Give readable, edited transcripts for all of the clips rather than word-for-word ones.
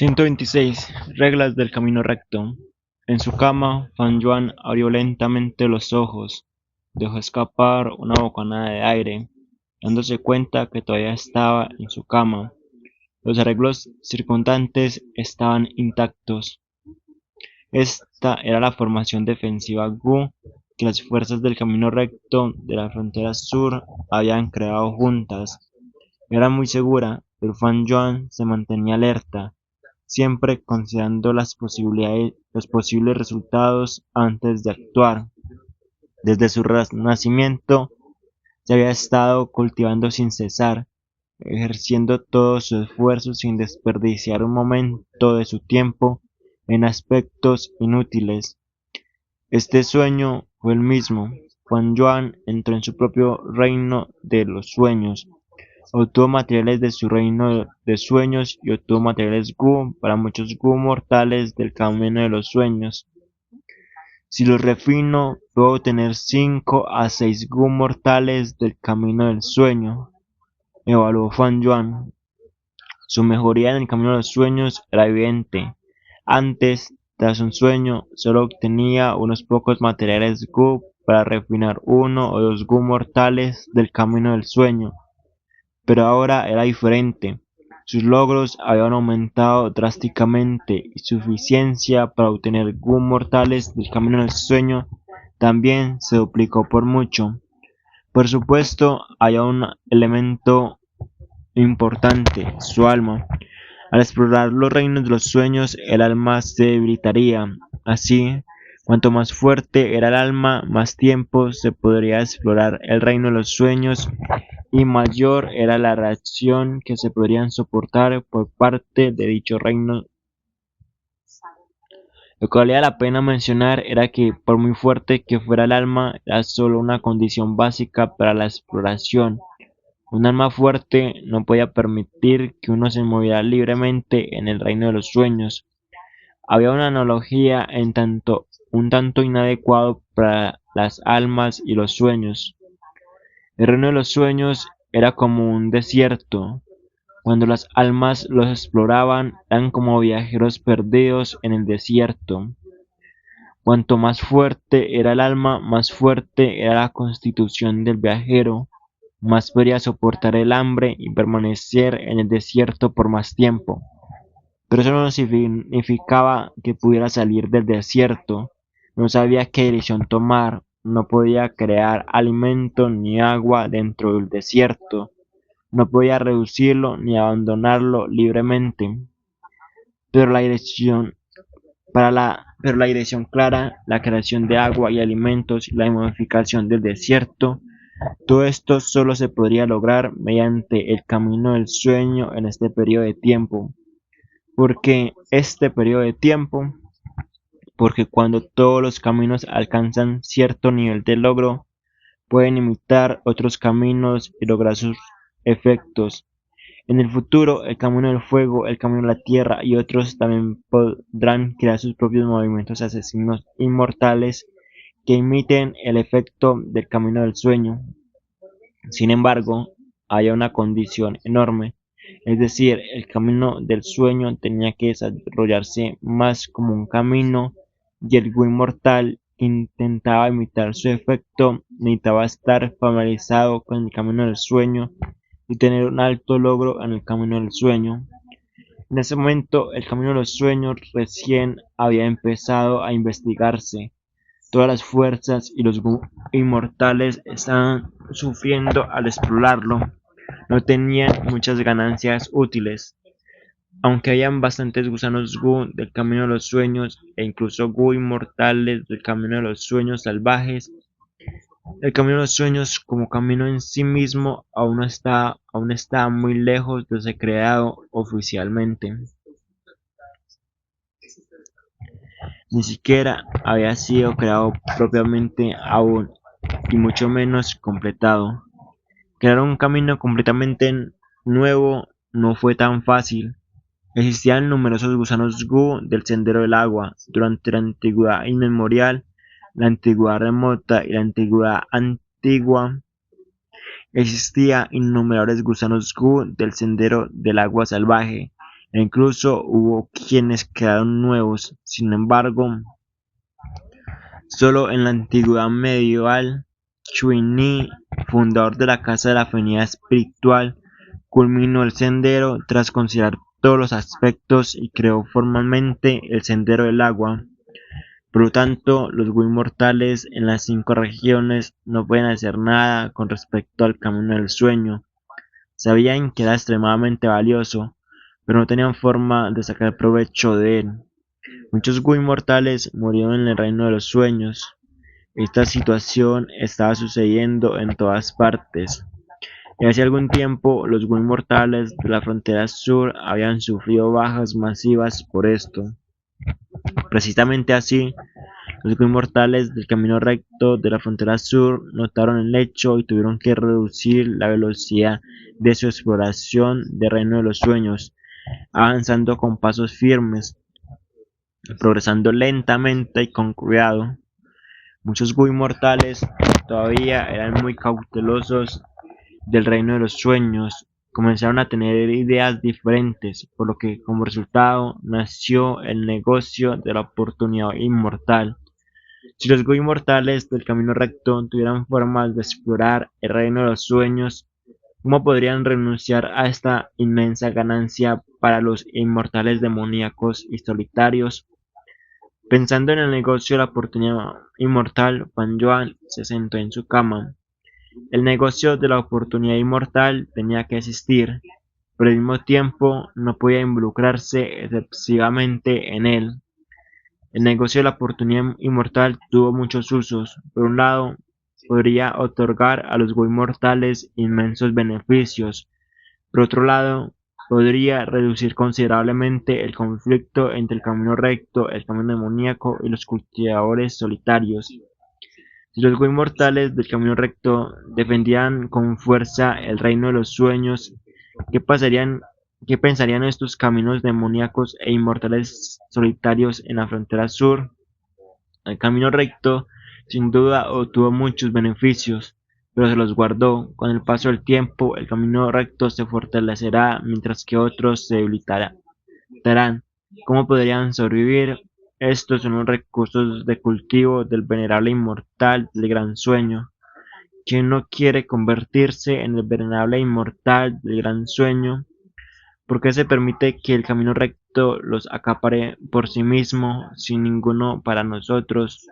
126. Reglas del camino recto. En su cama, Fan Yuan abrió lentamente los ojos, dejó escapar una bocanada de aire, dándose cuenta que todavía estaba en su cama. Los arreglos circundantes estaban intactos. Esta era la formación defensiva Gu que las fuerzas del camino recto de la frontera sur habían creado juntas. Era muy segura, pero Fan Yuan se mantenía alerta, siempre considerando los posibles resultados antes de actuar. Desde su nacimiento se había estado cultivando sin cesar, ejerciendo todo su esfuerzo sin desperdiciar un momento de su tiempo en aspectos inútiles. Este sueño fue el mismo. Juan Yuan entró en su propio reino de los sueños. Obtuvo materiales de su reino de sueños y obtuvo materiales Gu para muchos Gu mortales del camino de los sueños. Si los refino, puedo obtener 5 a 6 Gu mortales del camino del sueño, evaluó Fan Yuan. Su mejoría en el camino de los sueños era evidente. Antes, tras un sueño, solo obtenía unos pocos materiales Gu para refinar 1 o 2 Gu mortales del camino del sueño. Pero ahora era diferente. Sus logros habían aumentado drásticamente y su eficiencia para obtener Gu mortales del camino del sueño también se duplicó por mucho. Por supuesto, había un elemento importante, su alma. Al explorar los reinos de los sueños, el alma se debilitaría. Así, cuanto más fuerte era el alma, más tiempo se podría explorar el reino de los sueños y mayor era la reacción que se podrían soportar por parte de dicho reino. Lo que valía la pena mencionar era que, por muy fuerte que fuera el alma, era solo una condición básica para la exploración. Un alma fuerte no podía permitir que uno se moviera libremente en el reino de los sueños. Había una analogía un tanto inadecuado para las almas y los sueños. El reino de los sueños era como un desierto. Cuando las almas los exploraban, eran como viajeros perdidos en el desierto. Cuanto más fuerte era el alma, más fuerte era la constitución del viajero, más podría soportar el hambre y permanecer en el desierto por más tiempo. Pero eso no significaba que pudiera salir del desierto. No sabía qué dirección tomar, no podía crear alimento ni agua dentro del desierto, no podía reducirlo ni abandonarlo libremente. Pero la dirección pero la dirección clara, la creación de agua y alimentos y la modificación del desierto, todo esto solo se podría lograr mediante el camino del sueño en este periodo de tiempo. Porque este periodo de tiempo, porque cuando todos los caminos alcanzan cierto nivel de logro, pueden imitar otros caminos y lograr sus efectos. En el futuro, el camino del fuego, el camino de la tierra y otros también podrán crear sus propios movimientos asesinos inmortales que imiten el efecto del camino del sueño. Sin embargo, había una condición enorme, es decir, el camino del sueño tenía que desarrollarse más como un camino y el Gu inmortal que intentaba imitar su efecto necesitaba estar familiarizado con el camino del sueño y tener un alto logro en el camino del sueño. En ese momento, el camino de los sueños recién había empezado a investigarse. Todas las fuerzas y los inmortales estaban sufriendo al explorarlo. No tenían muchas ganancias útiles. Aunque hayan bastantes gusanos Gu del camino de los sueños e incluso Gu inmortales del camino de los sueños salvajes, el camino de los sueños como camino en sí mismo aún está muy lejos de ser creado oficialmente. Ni siquiera había sido creado propiamente aún, y mucho menos completado. Crear un camino completamente nuevo no fue tan fácil. Existían numerosos gusanos Gu del sendero del agua durante la antigüedad inmemorial, la antigüedad remota y la antigüedad antigua. Existían innumerables gusanos Gu del sendero del agua salvaje e incluso hubo quienes quedaron nuevos. Sin embargo, solo en la antigüedad medieval, Chui Ni, fundador de la Casa de la Afinidad Espiritual, culminó el sendero tras considerar todos los aspectos y creó formalmente el Sendero del Agua. Por lo tanto, los Wii-mortales en las 5 regiones no pueden hacer nada con respecto al camino del sueño. Sabían que era extremadamente valioso, pero no tenían forma de sacar provecho de él. Muchos Wii-mortales murieron en el reino de los sueños. Esta situación estaba sucediendo en todas partes. Y hace algún tiempo los Wii-mortales de la frontera sur habían sufrido bajas masivas por esto. Precisamente así, los inmortales del camino recto de la frontera sur notaron el hecho y tuvieron que reducir la velocidad de su exploración del reino de los sueños, avanzando con pasos firmes, progresando lentamente y con cuidado. Muchos inmortales todavía eran muy cautelosos del reino de los sueños, comenzaron a tener ideas diferentes, por lo que como resultado nació el negocio de la oportunidad inmortal. Si los inmortales del camino recto tuvieran formas de explorar el reino de los sueños, ¿cómo podrían renunciar a esta inmensa ganancia para los inmortales demoníacos y solitarios? Pensando en el negocio de la oportunidad inmortal, Fan Yuan se sentó en su cama. El negocio de la oportunidad inmortal tenía que existir, pero al mismo tiempo no podía involucrarse excesivamente en él. El negocio de la oportunidad inmortal tuvo muchos usos. Por un lado, podría otorgar a los inmortales inmensos beneficios. Por otro lado, podría reducir considerablemente el conflicto entre el camino recto, el camino demoníaco y los cultivadores solitarios. Si los inmortales del camino recto defendían con fuerza el reino de los sueños, ¿qué pasarían, qué pensarían estos caminos demoníacos e inmortales solitarios en la frontera sur? El camino recto, sin duda, obtuvo muchos beneficios, pero se los guardó. Con el paso del tiempo, el camino recto se fortalecerá, mientras que otros se debilitarán. ¿Cómo podrían sobrevivir? Estos son los recursos de cultivo del venerable inmortal del gran sueño. ¿Quién no quiere convertirse en el venerable inmortal del gran sueño? ¿Por qué se permite que el camino recto los acapare por sí mismo, sin ninguno para nosotros?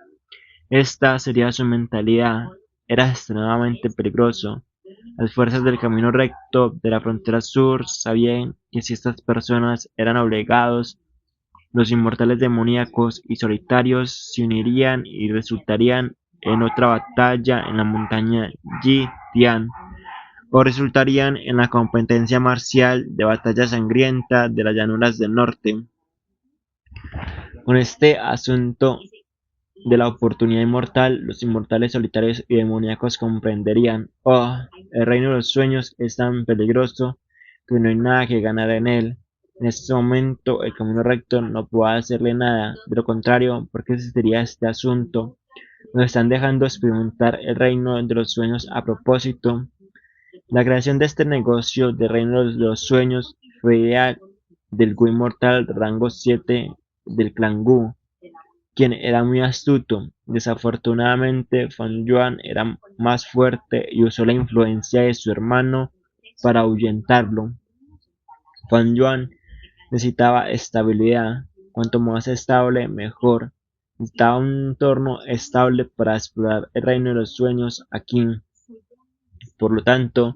Esta sería su mentalidad. Era extremadamente peligroso. Las fuerzas del camino recto de la frontera sur sabían que si estas personas eran obligados, los inmortales demoníacos y solitarios se unirían y resultarían en otra batalla en la montaña Yi Tian, o resultarían en la competencia marcial de batalla sangrienta de las llanuras del norte. Con este asunto de la oportunidad inmortal, los inmortales solitarios y demoníacos comprenderían: oh, el reino de los sueños es tan peligroso que no hay nada que ganar en él. En este momento el camino recto no puede hacerle nada, de lo contrario, ¿por qué existiría este asunto? Nos están dejando experimentar el reino de los sueños a propósito. La creación de este negocio de reino de los sueños fue idea del Gu inmortal rango 7 del clan Gu, quien era muy astuto. Desafortunadamente, Fan Yuan era más fuerte y usó la influencia de su hermano para ahuyentarlo. Fan Yuan necesitaba estabilidad. Cuanto más estable, mejor. Necesitaba un entorno estable para explorar el reino de los sueños aquí. Por lo tanto,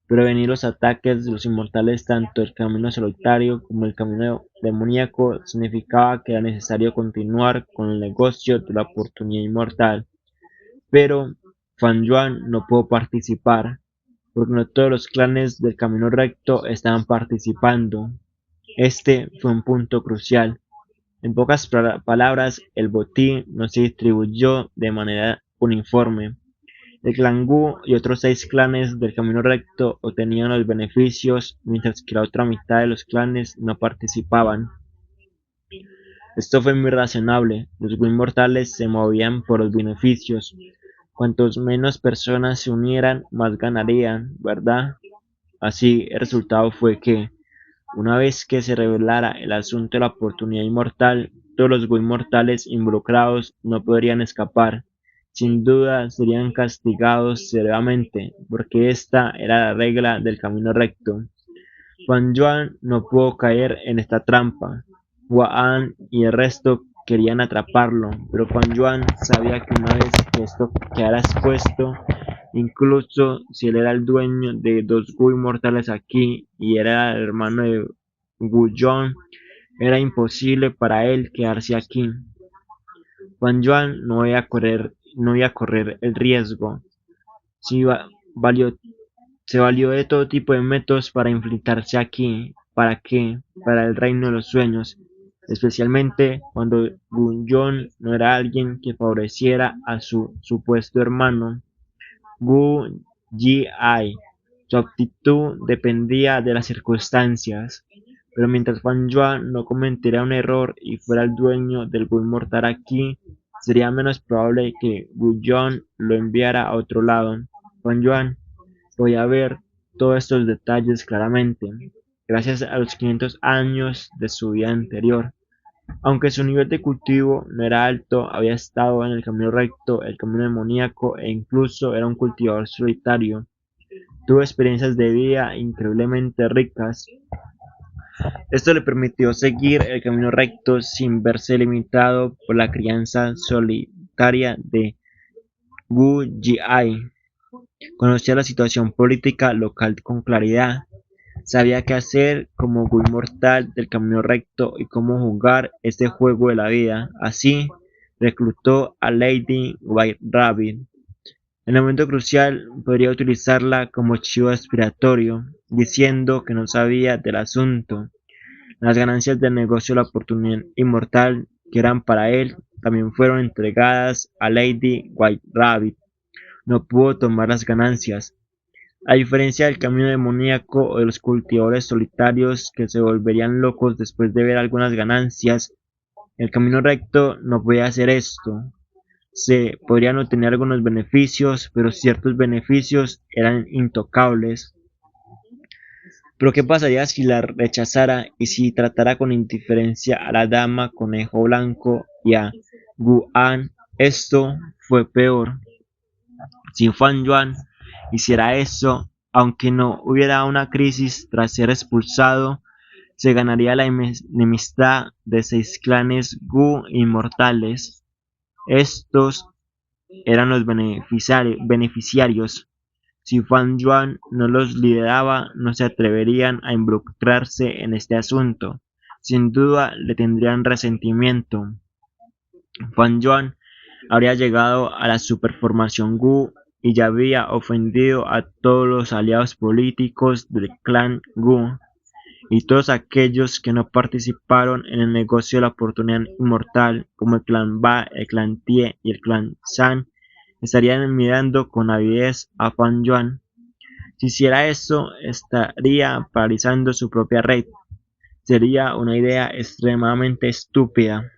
prevenir los ataques de los inmortales, tanto el camino solitario como el camino demoníaco, significaba que era necesario continuar con el negocio de la oportunidad inmortal. Pero Fan Yuan no pudo participar, porque no todos los clanes del camino recto estaban participando. Este fue un punto crucial. En pocas palabras, el botín no se distribuyó de manera uniforme. El clan Gu y otros 6 clanes del camino recto obtenían los beneficios, mientras que la otra mitad de los clanes no participaban. Esto fue muy razonable. Los Gu inmortales se movían por los beneficios. Cuantos menos personas se unieran, más ganarían, ¿verdad? Así, el resultado fue que Una vez que se revelara el asunto de la oportunidad inmortal, todos los Go inmortales involucrados no podrían escapar. Sin duda serían castigados severamente, porque esta era la regla del camino recto. Juan Yuan no pudo caer en esta trampa. Huan y el resto querían atraparlo, pero Juan Yuan sabía que una vez que esto quedara expuesto, incluso si él era el dueño de dos Gu inmortales aquí y era el hermano de Gu Yuan, era imposible para él quedarse aquí. Juan Yuan no iba a correr el riesgo. Si valió Se valió de todo tipo de métodos para infiltrarse aquí. ¿Para qué? Para el reino de los sueños, especialmente cuando Gun-Jon no era alguien que favoreciera a su supuesto hermano, Gu-Ji-ai. Su actitud dependía de las circunstancias, pero mientras Fan Yuan no cometiera un error y fuera el dueño del Gu Mortal aquí, sería menos probable que Gu-Jon lo enviara a otro lado. Fan Yuan voy a ver todos estos detalles claramente, gracias a los 500 años de su vida anterior. Aunque su nivel de cultivo no era alto, había estado en el camino recto, el camino demoníaco e incluso era un cultivador solitario. Tuvo experiencias de vida increíblemente ricas. Esto le permitió seguir el camino recto sin verse limitado por la crianza solitaria de Wu Ji-ai. Conocía la situación política local con claridad, sabía qué hacer como Gu inmortal del camino recto y cómo jugar este juego de la vida. Así, reclutó a Lady White Rabbit. En el momento crucial, podría utilizarla como chivo expiatorio, diciendo que no sabía del asunto. Las ganancias del negocio de la oportunidad inmortal que eran para él también fueron entregadas a Lady White Rabbit. No pudo tomar las ganancias. A diferencia del camino demoníaco o de los cultivadores solitarios que se volverían locos después de ver algunas ganancias, el camino recto no podía hacer esto. Se podrían obtener algunos beneficios, pero ciertos beneficios eran intocables. Pero ¿qué pasaría si la rechazara y si tratara con indiferencia a la dama conejo blanco y a Guan? Esto fue peor. Si Fan Yuan hiciera eso, aunque no hubiera una crisis tras ser expulsado, se ganaría la enemistad de 6 clanes Gu inmortales. Estos eran los beneficiarios. Si Fan Yuan no los lideraba, no se atreverían a involucrarse en este asunto. Sin duda le tendrían resentimiento. Fan Yuan habría llegado a la superformación Gu y ya había ofendido a todos los aliados políticos del clan Gu, y todos aquellos que no participaron en el negocio de la oportunidad inmortal, como el clan Ba, el clan Tie y el clan San, estarían mirando con avidez a Fan Yuan. Si hiciera eso, estaría paralizando su propia red. Sería una idea extremadamente estúpida.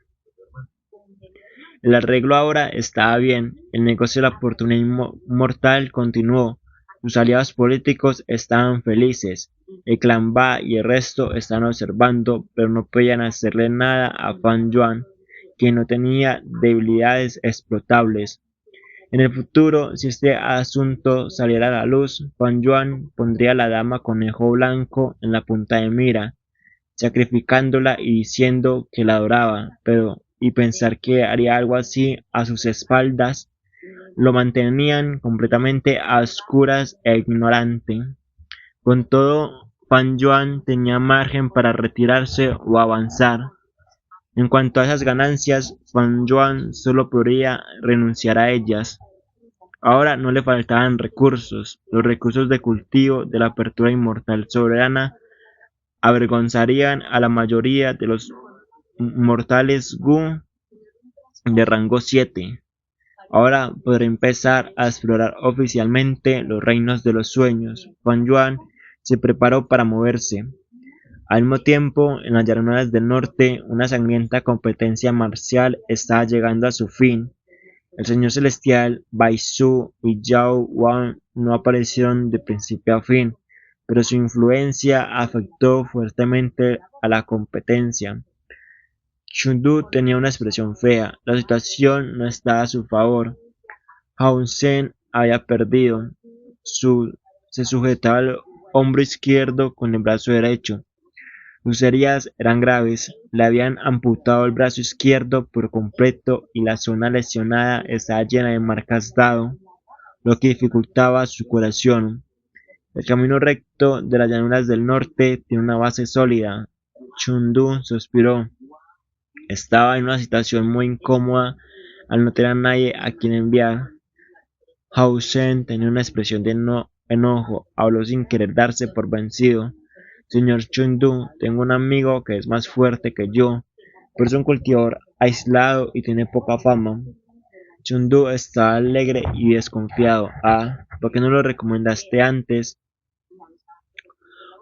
El arreglo ahora estaba bien, el negocio de la oportunidad inmortal continuó, sus aliados políticos estaban felices, el clan Ba y el resto estaban observando, pero no podían hacerle nada a Fan Yuan, que no tenía debilidades explotables. En el futuro, si este asunto saliera a la luz, Fan Yuan pondría a la dama conejo blanco en la punta de mira, sacrificándola y diciendo que la adoraba, pero y pensar que haría algo así a sus espaldas lo mantenían completamente a oscuras e ignorante. Con todo, Fan Yuan tenía margen para retirarse o avanzar. En cuanto a esas ganancias, Fan Yuan solo podría renunciar a ellas. Ahora no le faltaban recursos. Los recursos de cultivo de la apertura inmortal soberana avergonzarían a la mayoría de los mortales Gu de rango 7. Ahora podré empezar a explorar oficialmente los reinos de los sueños. Fan Yuan se preparó para moverse. Al mismo tiempo, en las llanuras del norte, una sangrienta competencia marcial estaba llegando a su fin. El señor celestial, Bai Su y Yao Wan no aparecieron de principio a fin. pero su influencia afectó fuertemente a la competencia. Chengdu tenía una expresión fea, la situación no estaba a su favor. Hun Sen había perdido. Se sujetaba el hombro izquierdo con el brazo derecho. Sus heridas eran graves, le habían amputado el brazo izquierdo por completo y la zona lesionada estaba llena de marcas dado, lo que dificultaba su curación. El camino recto de las llanuras del norte tiene una base sólida. Chengdu suspiró. Estaba en una situación muy incómoda al no tener a nadie a quien enviar. Hao Shen tenía una expresión de enojo, habló sin querer darse por vencido. Señor Chengdu, tengo un amigo que es más fuerte que yo, pero es un cultivador aislado y tiene poca fama. Chengdu estaba alegre y desconfiado. Ah, ¿por qué no lo recomendaste antes?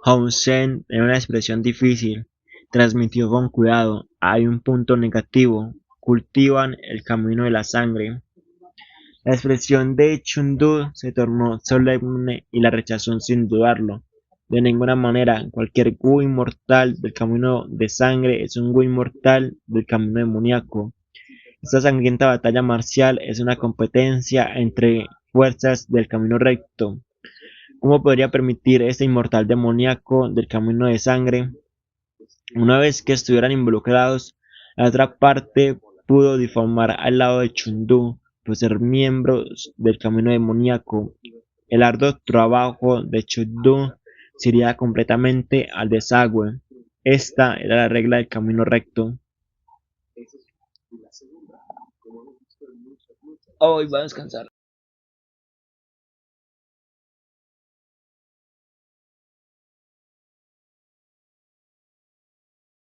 Hao Shen tenía una expresión difícil. Transmitió con cuidado. Hay un punto negativo. Cultivan el camino de la sangre. La expresión de Chengdu se tornó solemne y la rechazó sin dudarlo. De ninguna manera, cualquier Wu inmortal del camino de sangre es un Wu inmortal del camino demoníaco. Esta sangrienta batalla marcial es una competencia entre fuerzas del camino recto. ¿Cómo podría permitir este inmortal demoníaco del camino de sangre? Una vez que estuvieran involucrados, la otra parte pudo difamar al lado de Chengdu por ser miembros del camino demoníaco. El arduo trabajo de Chengdu se iría completamente al desagüe. Esta era la regla del camino recto. Hoy va a descansar.